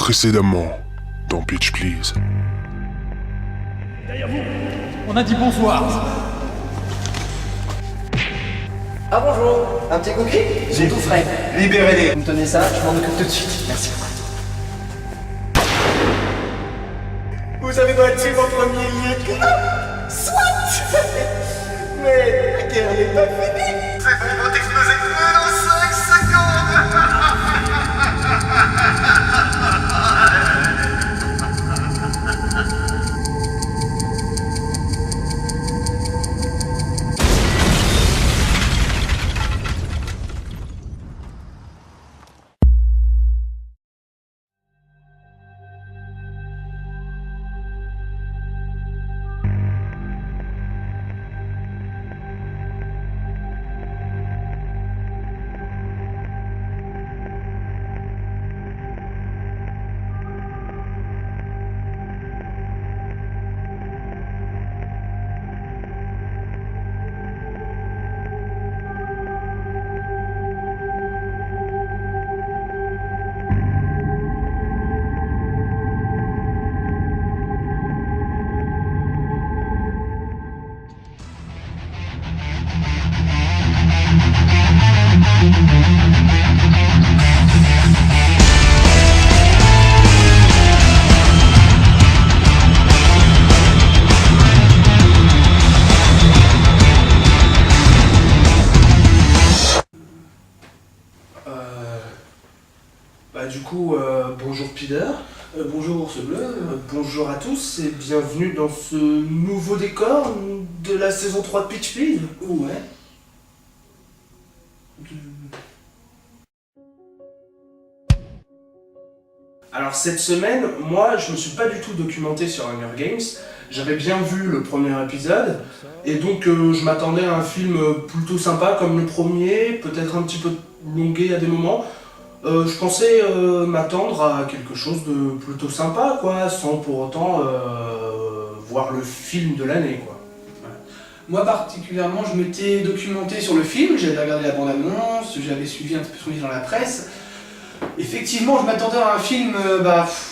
Précédemment, dans Pitch Please. Derrière vous, on a dit bonsoir. Ah bonjour, un petit cookie? Ils sont tout frais. Libérez-les. Vous me tenez ça, je m'en occupe tout de suite. Merci. Vous avez battu mon premier lieutenant. Soit. Mais la guerre n'est pas finie. Ces bombes vont exploser dans 5 secondes. Bonjour Pider, bonjour Ours Bleu, bonjour à tous et bienvenue dans ce nouveau décor de la saison 3 de Pitch Please. Ouais. Alors cette semaine, moi je me suis pas du tout documenté sur Hunger Games, j'avais bien vu le premier épisode et donc je m'attendais à un film plutôt sympa comme le premier, peut-être un petit peu longué à des moments. Je pensais m'attendre à quelque chose de plutôt sympa, quoi, sans pour autant voir le film de l'année, quoi. Moi particulièrement, je m'étais documenté sur le film, j'avais regardé la bande-annonce, j'avais suivi un petit peu son livre dans la presse. Effectivement, je m'attendais à un film,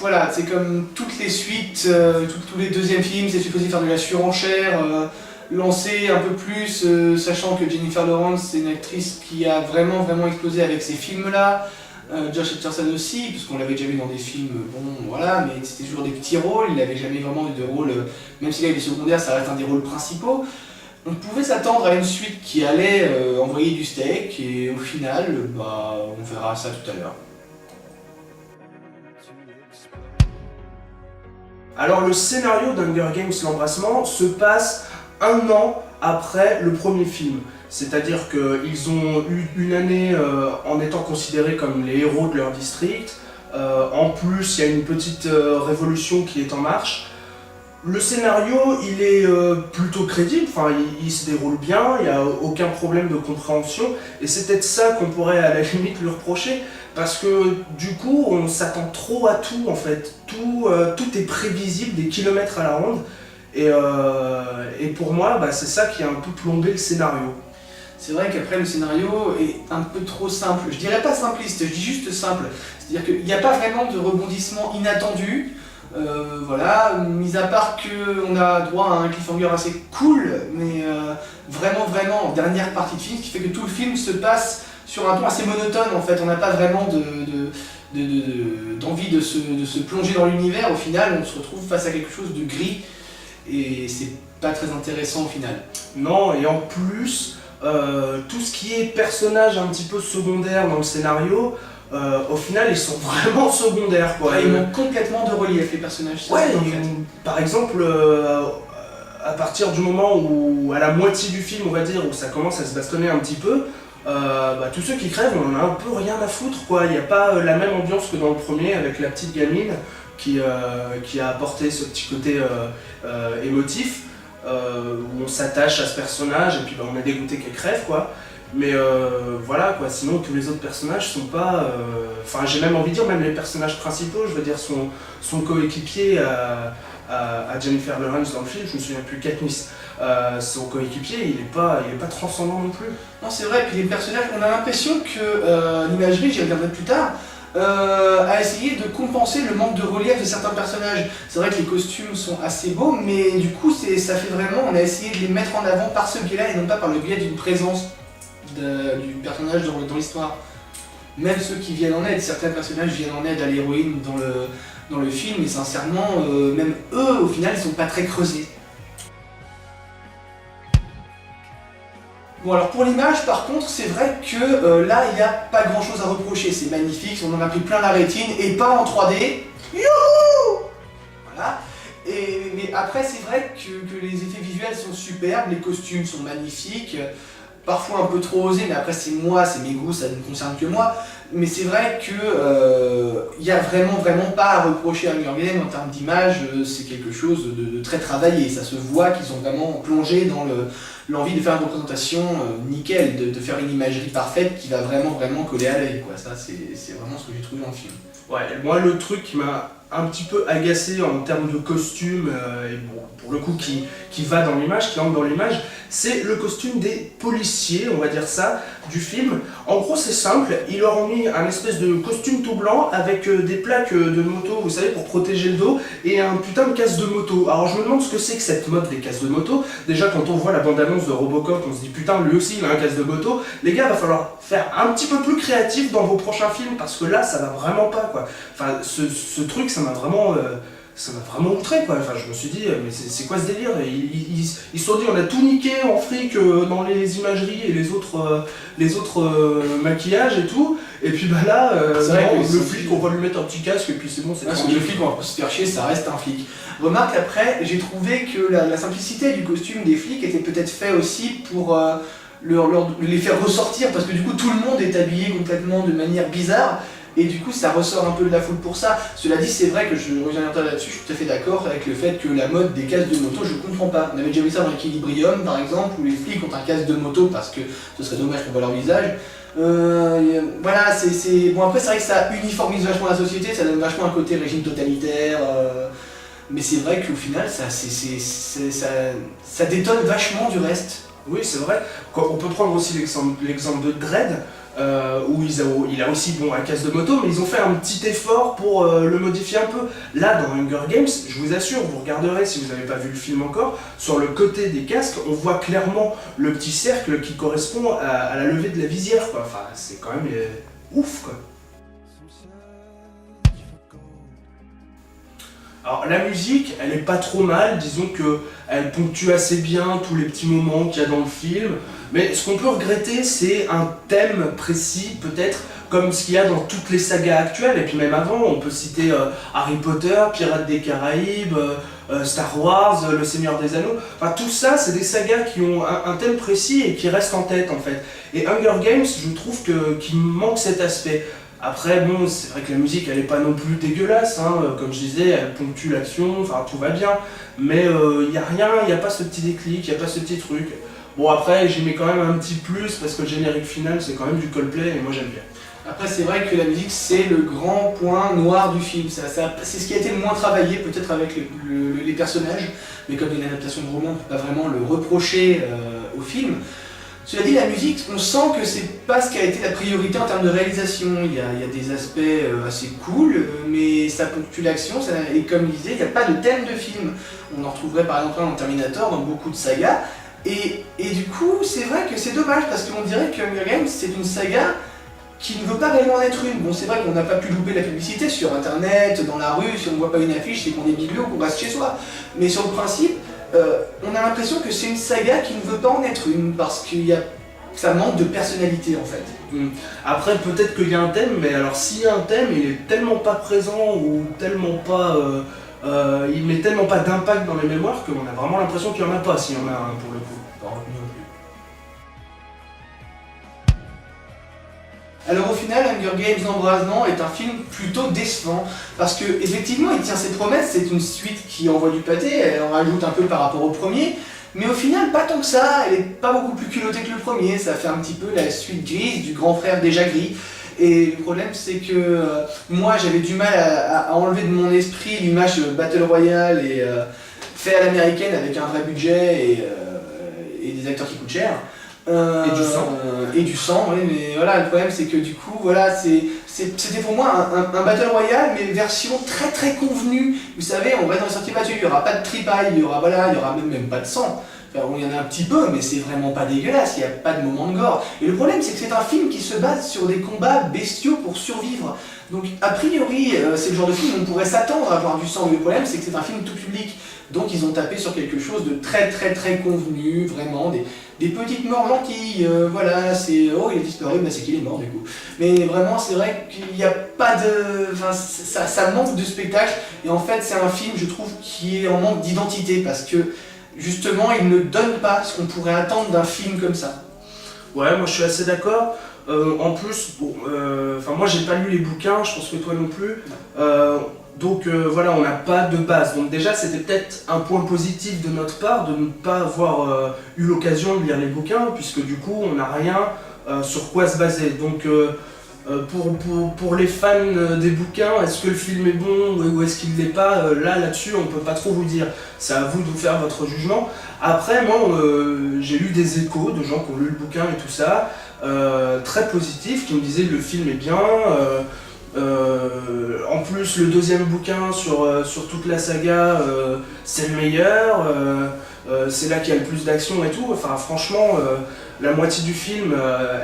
voilà, c'est comme toutes les suites, tous les deuxièmes films, c'est supposé faire de la surenchère, lancer un peu plus, sachant que Jennifer Lawrence, c'est une actrice qui a vraiment explosé avec ces films-là. Josh Hutcherson aussi, puisqu'on l'avait déjà vu dans des films, bon voilà, mais c'était toujours des petits rôles, il n'avait jamais vraiment eu de rôle, même s'il avait des secondaires, ça reste un des rôles principaux. On pouvait s'attendre à une suite qui allait envoyer du steak, et au final, on verra ça tout à l'heure. Alors le scénario d'Hunger Games l'Embrassement se passe 1 an après le premier film. C'est-à-dire qu'ils ont eu une année en étant considérés comme les héros de leur district. En plus, il y a une petite révolution qui est en marche. Le scénario, il est plutôt crédible, enfin, il se déroule bien, il n'y a aucun problème de compréhension. Et c'est peut-être ça qu'on pourrait à la limite lui reprocher, parce que du coup, on s'attend trop à tout en fait. Tout est prévisible des kilomètres à la ronde. Et pour moi, c'est ça qui a un peu plombé le scénario. C'est vrai qu'après le scénario est un peu trop simple, je dirais pas simpliste, je dis juste simple. C'est-à-dire qu'il n'y a pas vraiment de rebondissement inattendu, voilà, mis à part qu'on a droit à un cliffhanger assez cool, mais vraiment en dernière partie de film, ce qui fait que tout le film se passe sur un ton assez monotone en fait, on n'a pas vraiment d'envie de se plonger dans l'univers, au final on se retrouve face à quelque chose de gris, et c'est pas très intéressant au final. Non, et en plus, tout ce qui est personnages un petit peu secondaires dans le scénario, au final ils sont vraiment secondaires, quoi. Ils manquent complètement de relief les personnages. Ouais, par exemple, à partir du moment où, à la moitié du film on va dire, où ça commence à se bastonner un petit peu, tous ceux qui crèvent on en a un peu rien à foutre, quoi. Il n'y a pas la même ambiance que dans le premier avec la petite gamine qui a apporté ce petit côté émotif. Où on s'attache à ce personnage et puis on est dégoûté qu'elle crève, quoi. Mais voilà, quoi, sinon tous les autres personnages sont pas... Enfin j'ai même envie de dire, même les personnages principaux, je veux dire son coéquipier à Jennifer Lawrence dans le film, je me souviens plus, Katniss, son coéquipier, il est pas transcendant non plus. Non c'est vrai, puis les personnages, on a l'impression que l'imagerie, j'y reviendrai plus tard, a essayé de compenser le manque de relief de certains personnages. C'est vrai que les costumes sont assez beaux, mais du coup ça fait vraiment, on a essayé de les mettre en avant par ce biais-là et non pas par le biais d'une présence du personnage dans l'histoire. Même ceux qui viennent en aide, certains personnages viennent en aide à l'héroïne dans le film, et sincèrement, même eux, au final, ils sont pas très creusés. Bon alors pour l'image par contre c'est vrai que là il n'y a pas grand chose à reprocher, c'est magnifique, on en a pris plein la rétine et pas en 3D. Youhou! Voilà. Mais après c'est vrai que les effets visuels sont superbes, les costumes sont magnifiques, parfois un peu trop osés, mais après c'est moi, c'est mes goûts, ça ne concerne que moi. Mais c'est vrai que il n'y a vraiment pas à reprocher à Hunger Games en termes d'image, c'est quelque chose de très travaillé, ça se voit qu'ils ont vraiment plongé dans l'envie de faire une représentation nickel, de faire une imagerie parfaite qui va vraiment coller à l'œil, quoi. Ça c'est vraiment ce que j'ai trouvé dans le film. Ouais, moi le truc qui m'a un petit peu agacé en termes de costume, et bon, pour le coup qui va dans l'image, qui entre dans l'image, c'est le costume des policiers, on va dire ça, du film. En gros c'est simple, ils leur ont mis un espèce de costume tout blanc avec des plaques de moto, vous savez, pour protéger le dos, et un putain de casque de moto. Alors je me demande ce que c'est que cette mode des casques de moto. Déjà quand on voit la bande-annonce de Robocop, on se dit putain lui aussi il a un casque de moto. Les gars, va falloir faire un petit peu plus créatif dans vos prochains films, parce que là ça va vraiment pas, quoi. Enfin ce truc ça m'a vraiment outré, quoi. Enfin je me suis dit mais c'est quoi ce délire? Ils se sont dit on a tout niqué en fric dans les imageries et les autres maquillages et tout, et puis bah là le flic on va lui mettre un petit casque et puis c'est bon, c'est le flic, on va pas se faire chier, ça reste un flic. Remarque après, j'ai trouvé que la simplicité du costume des flics était peut-être fait aussi pour les faire ressortir, parce que du coup tout le monde est habillé complètement de manière bizarre. Et du coup ça ressort un peu de la foule pour ça. Cela dit, c'est vrai que je reviens là-dessus, je suis tout à fait d'accord avec le fait que la mode des casques de moto, je comprends pas. On avait déjà vu ça dans Equilibrium par exemple, où les flics ont un casque de moto parce que ce serait dommage qu'on voit leur visage. Voilà, bon après c'est vrai que ça uniformise vachement la société, ça donne vachement un côté régime totalitaire. Mais c'est vrai qu'au final ça détonne vachement du reste. Oui, c'est vrai. On peut prendre aussi l'exemple de Dredd, où il a aussi un casque de moto, mais ils ont fait un petit effort pour le modifier un peu. Là, dans Hunger Games, je vous assure, vous regarderez si vous n'avez pas vu le film encore, sur le côté des casques, on voit clairement le petit cercle qui correspond à la levée de la visière, quoi. Enfin, c'est quand même ouf, quoi. Alors la musique, elle est pas trop mal, disons que elle ponctue assez bien tous les petits moments qu'il y a dans le film, mais ce qu'on peut regretter, c'est un thème précis, peut-être comme ce qu'il y a dans toutes les sagas actuelles, et puis même avant, on peut citer Harry Potter, Pirates des Caraïbes, Star Wars, Le Seigneur des Anneaux, enfin tout ça, c'est des sagas qui ont un thème précis et qui restent en tête en fait. Et Hunger Games, je trouve qu'il manque cet aspect. Après, bon, c'est vrai que la musique, elle est pas non plus dégueulasse, hein. Comme je disais, elle ponctue l'action, enfin tout va bien, mais y a rien, y a pas ce petit déclic, y a pas ce petit truc. Bon après, j'y mets quand même un petit plus, parce que le générique final, c'est quand même du Coldplay, et moi j'aime bien. Après, c'est vrai que la musique, c'est le grand point noir du film, c'est ce qui a été le moins travaillé, peut-être avec les personnages, mais comme une adaptation de roman, on peut pas vraiment le reprocher au film. Cela dit, la musique, on sent que c'est pas ce qui a été la priorité en termes de réalisation. Il y a des aspects assez cool, mais ça ponctue l'action, et comme il disait, il n'y a pas de thème de film. On en retrouverait par exemple dans Terminator, dans beaucoup de sagas, et du coup, c'est vrai que c'est dommage, parce qu'on dirait que Hunger Games, c'est une saga qui ne veut pas réellement en être une. Bon, c'est vrai qu'on n'a pas pu louper la publicité sur internet, dans la rue, si on ne voit pas une affiche, c'est qu'on est bigleux ou qu'on reste chez soi. Mais sur le principe, on a l'impression que c'est une saga qui ne veut pas en être une, parce que ça manque de personnalité en fait. Après, peut-être qu'il y a un thème, mais alors s'il y a un thème, il est tellement pas présent ou tellement pas... il met tellement pas d'impact dans les mémoires qu'on a vraiment l'impression qu'il y en a pas, s'il y en a un pour le coup. Alors au final, Hunger Games d'Embrasement est un film plutôt décevant, parce que effectivement il tient ses promesses, c'est une suite qui envoie du pâté, elle en rajoute un peu par rapport au premier, mais au final pas tant que ça, elle est pas beaucoup plus culottée que le premier, ça fait un petit peu la suite grise du grand frère déjà gris. Et le problème c'est que moi j'avais du mal à enlever de mon esprit l'image Battle Royale et fait à l'américaine avec un vrai budget et des acteurs qui coûtent cher. Et du sang. Et du sang, oui, mais voilà, le problème c'est que du coup, voilà, c'était pour moi un Battle Royale, mais version très très convenue. Vous savez, on reste dans les sentiers battus, il n'y aura pas de tripaille, il y aura même pas de sang. Enfin, bon, il y en a un petit peu, mais c'est vraiment pas dégueulasse, il n'y a pas de moment de gore. Et le problème, c'est que c'est un film qui se base sur des combats bestiaux pour survivre. Donc, a priori, c'est le genre de film où on pourrait s'attendre à voir du sang, mais le problème, c'est que c'est un film tout public. Donc, ils ont tapé sur quelque chose de très très très convenu, vraiment, des petites morts gentilles, voilà, c'est... Oh, il est disparu, bah c'est qu'il est mort, du coup. Mais vraiment, c'est vrai qu'il n'y a pas de... Enfin, ça manque de spectacle, et en fait, c'est un film, je trouve, qui est en manque d'identité, parce que, justement, il ne donne pas ce qu'on pourrait attendre d'un film comme ça. Ouais, moi je suis assez d'accord. En plus, bon, moi j'ai pas lu les bouquins, je pense que toi non plus. Donc voilà, on n'a pas de base. Donc déjà, c'était peut-être un point positif de notre part de ne pas avoir eu l'occasion de lire les bouquins, puisque du coup, on n'a rien sur quoi se baser. Donc pour les fans des bouquins, est-ce que le film est bon ou est-ce qu'il l'est pas, là-dessus, on peut pas trop vous dire. C'est à vous de vous faire votre jugement. Après, moi, j'ai eu des échos de gens qui ont lu le bouquin et tout ça, très positifs, qui me disaient que le film est bien. En plus, le deuxième bouquin sur toute la saga, c'est le meilleur, c'est là qu'il y a le plus d'action et tout. Enfin, franchement, la moitié du film,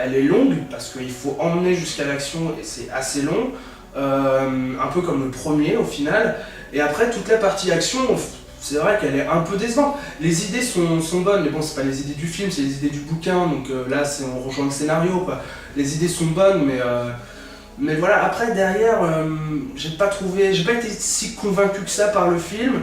elle est longue, parce qu'il faut emmener jusqu'à l'action et c'est assez long, un peu comme le premier au final. Et après, toute la partie action, c'est vrai qu'elle est un peu décevante. Les idées sont bonnes, mais bon, c'est pas les idées du film, c'est les idées du bouquin, donc là, on rejoint le scénario, quoi. Les idées sont bonnes, mais voilà, après derrière, j'ai pas été si convaincu que ça par le film.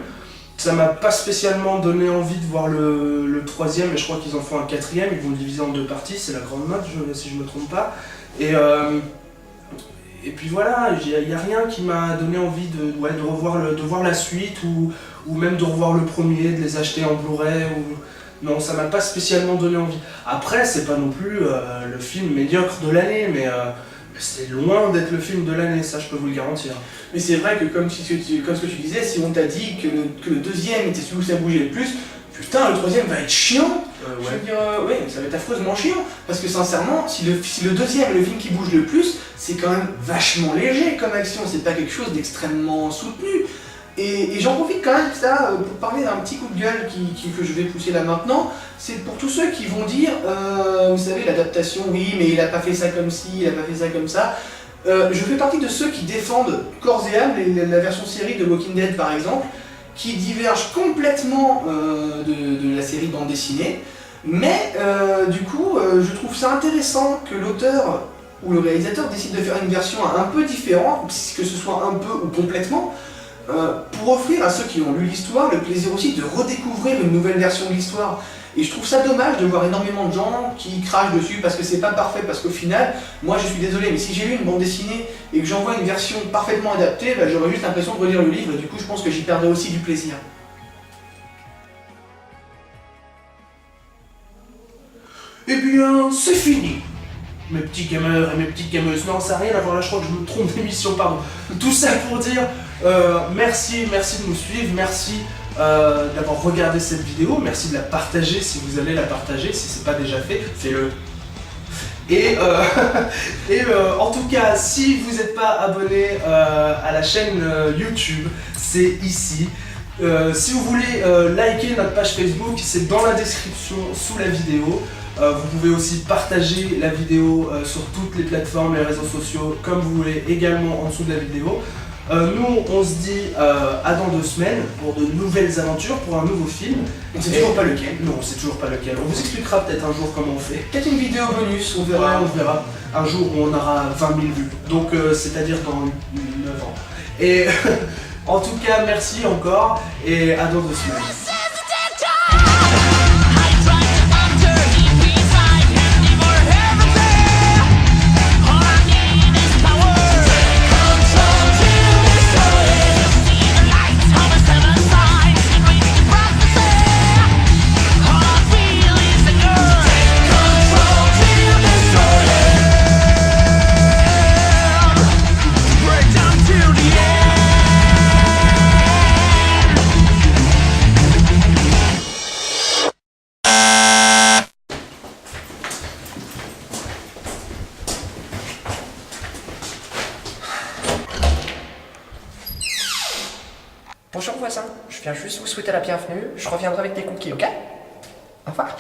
Ça m'a pas spécialement donné envie de voir le troisième, et je crois qu'ils en font un quatrième, ils vont le diviser en 2 parties, c'est la grande mode si je me trompe pas. Et puis voilà, il n'y a rien qui m'a donné envie de voir la suite, ou même de revoir le premier, de les acheter en Blu-ray. Non, ça m'a pas spécialement donné envie. Après, c'est pas non plus le film médiocre de l'année, mais c'est loin d'être le film de l'année, ça je peux vous le garantir. Mais c'est vrai que comme ce que tu disais, si on t'a dit que le deuxième était celui où ça bougeait le plus, putain, le troisième va être chiant. Je veux dire, ouais, ça va être affreusement chiant. Parce que sincèrement, si le deuxième est le film qui bouge le plus, c'est quand même vachement léger comme action, c'est pas quelque chose d'extrêmement soutenu. Et j'en profite quand même ça pour parler d'un petit coup de gueule que je vais pousser là maintenant. C'est pour tous ceux qui vont dire, vous savez, l'adaptation, oui, mais il a pas fait ça comme ci, il a pas fait ça comme ça. Je fais partie de ceux qui défendent corps et âme la version série de Walking Dead par exemple, qui diverge complètement de la série bande dessinée. Mais du coup, je trouve ça intéressant que l'auteur ou le réalisateur décide de faire une version un peu différente, que ce soit un peu ou complètement, pour offrir à ceux qui ont lu l'histoire le plaisir aussi de redécouvrir une nouvelle version de l'histoire. Et je trouve ça dommage de voir énormément de gens qui crachent dessus parce que c'est pas parfait, parce qu'au final, moi je suis désolé, mais si j'ai lu une bande dessinée et que j'en vois une version parfaitement adaptée, bah, j'aurais juste l'impression de relire le livre et du coup je pense que j'y perdrais aussi du plaisir. Eh bien, c'est fini, mes petits gamers et mes petites gameuses. Non, ça n'a rien à voir là, je crois que je me trompe d'émission, pardon. Tout ça pour dire merci de nous suivre, merci d'avoir regardé cette vidéo, merci de la partager si vous allez la partager, si c'est pas déjà fait, faites-le. Et en tout cas, si vous n'êtes pas abonné à la chaîne YouTube, c'est ici. Si vous voulez liker notre page Facebook, c'est dans la description sous la vidéo. Vous pouvez aussi partager la vidéo sur toutes les plateformes, les réseaux sociaux, comme vous voulez, également en dessous de la vidéo. Nous, on se dit à dans 2 semaines pour de nouvelles aventures, pour un nouveau film. On sait toujours pas lequel. Non, on sait toujours pas lequel. On vous expliquera peut-être un jour comment on fait. Peut-être une vidéo bonus, on verra. Ouais, on verra. Un jour où on aura 20 000 vues. Donc, c'est-à-dire dans 9 ans. Et en tout cas, merci encore et à dans 2 semaines. Bonjour voisin, je viens juste vous souhaiter la bienvenue. Je reviendrai avec des cookies, ok? Au revoir.